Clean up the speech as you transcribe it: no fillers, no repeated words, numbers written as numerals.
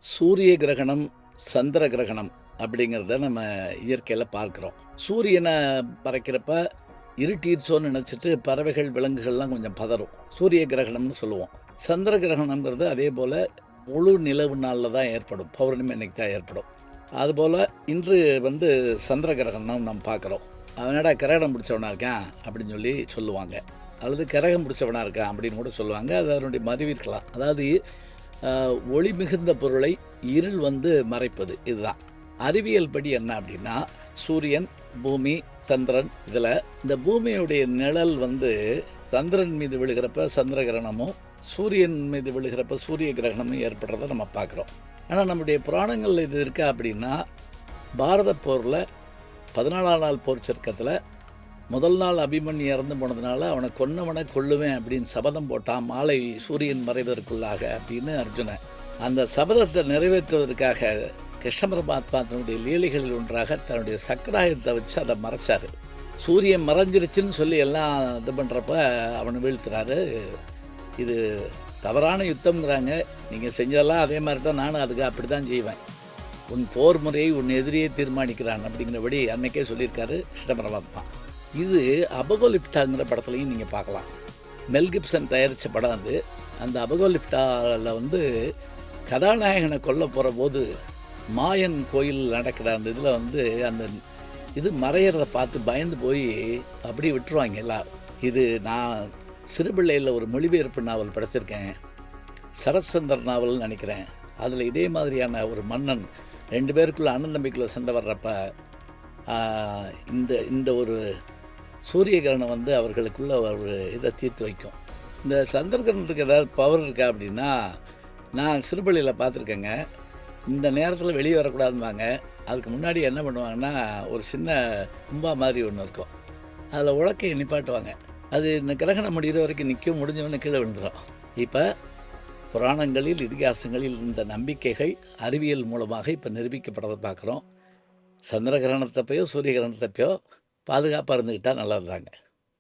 சூரிய கிரகணம், சந்திர கிரகணம் அப்படிங்கிறத நம்ம இயற்கையில பார்க்குறோம். சூரியன மறைக்கிறப்ப இருட்டிருச்சோன்னு நெனச்சிட்டு பறவைகள், விலங்குகள்லாம் கொஞ்சம் பதறும். சூரிய கிரகணம்னு சொல்லுவோம். சந்திர கிரகணம்ங்கிறது அதேபோல முழு நிலவு நாள்ல தான் ஏற்படும். பௌர்ணமி அன்னைக்கு தான் ஏற்படும். அதுபோல இன்று வந்து சந்திர கிரகணம் நம்ம பார்க்குறோம். "அவன் என்னடா கிரகணம் பிடிச்சவனா இருக்கான்" அப்படின்னு சொல்லி சொல்லுவாங்க. அல்லது கிரகம் பிடிச்சவனா இருக்கான் அப்படின்னு கூட சொல்லுவாங்க. அது அதனுடைய மருவி இருக்கலாம். அதாவது ஒளி மிகுந்த பொருளை இருள் வந்து மறைப்பது இதுதான். அறிவியல் படி என்ன அப்படின்னா, சூரியன், பூமி, சந்திரன் இதில் இந்த பூமியுடைய நிழல் வந்து சந்திரன் மீது விழுகிறப்ப சந்திர கிரகணமும், சூரியன் மீது விழுகிறப்ப சூரிய கிரகணமும் ஏற்படுறத நம்ம பார்க்குறோம். ஆனால் நம்முடைய புராணங்கள்ல இது இருக்கா அப்படின்னா, பாரத போரில் 14ஆம் நாள் போர் சர்க்கத்தில் முதல் நாள் அபிமன்யு இறந்து போனதுனால அவனை கொன்னவனை கொல்லுவேன் அப்படின்னு சபதம் போட்டான் மாலை சூரியன் மறைவதற்குள்ளாக அப்படின்னு அர்ஜுனன். அந்த சபதத்தை நிறைவேற்றுவதற்காக கிருஷ்ண பரமாத்மா தன்னுடைய லீலைகளில் ஒன்றாக தன்னுடைய சக்கராயத்தை வச்சு அதை மறைச்சாரு. சூரியன் மறைஞ்சிருச்சுன்னு சொல்லி எல்லாம் இது பண்ணுறப்ப அவனை வீழ்த்துறாரு. இது தவறான யுத்தம்ங்கிறாங்க. நீங்கள் செஞ்சதெல்லாம் அதே மாதிரி தான் நானும் அதுக்கு அப்படி தான் செய்வேன். உன் போர் முறையை உன் எதிரியே தீர்மானிக்கிறான் அப்படிங்கிறபடி அன்னைக்கே சொல்லியிருக்காரு கிருஷ்ண பரமாத்மா. இது அபகோலிப்டாங்கிற படத்துலையும் நீங்கள் பார்க்கலாம். மெல் கிப்சன் தயாரித்த படம் அது. அந்த அபகோலிப்டாவில் வந்து கதாநாயகனை கொல்ல போகிற போது மாயன் கோயில் நடக்கிற அந்த இதில் வந்து அந்த இது மறையிறத பார்த்து பயந்து போய் அப்படி விட்டுருவாங்க எல்லாரும். இது நான் சிறுபிள்ளையில் ஒரு மொழிபெயர்ப்பு நாவல் படிச்சிருக்கேன். சரத்சந்தர் நாவல்னு நினைக்கிறேன். அதில் இதே மாதிரியான ஒரு மன்னன் 2 பேருக்குள்ள அண்ணன் தம்பிக்குள்ள சண்டை வர்றப்ப இந்த இந்த ஒரு சூரிய கிரகணம் வந்து அவர்களுக்குள்ள ஒரு இதை தீர்த்து வைக்கும். இந்த சந்திர கிரகணத்துக்கு ஏதாவது பவர் இருக்கா அப்படின்னா, நான் சிறுபள்ளியில் பார்த்துருக்கேங்க. இந்த நேரத்தில் வெளியே வரக்கூடாதும்பாங்க. அதுக்கு முன்னாடி என்ன பண்ணுவாங்கன்னா, ஒரு சின்ன கும்பா மாதிரி ஒன்று இருக்கும். அதில் உலக்கையை நிப்பாட்டுவாங்க. அது இந்த கிரகணம் முடிகிற வரைக்கும் நிற்கும், முடிஞ்சவொடனே கீழே விழுந்துடும். இப்போ புராணங்களில், இதிகாசங்களில் இந்த நம்பிக்கைகள் அறிவியல் மூலமாக இப்போ நிரூபிக்கப்படுறதை பார்க்குறோம். சந்திர கிரகணத்தப்பயோ, சூரிய கிரகணத்தப்பயோ பாதுகாப்பாக இருந்துக்கிட்டால் நல்லது தாங்க.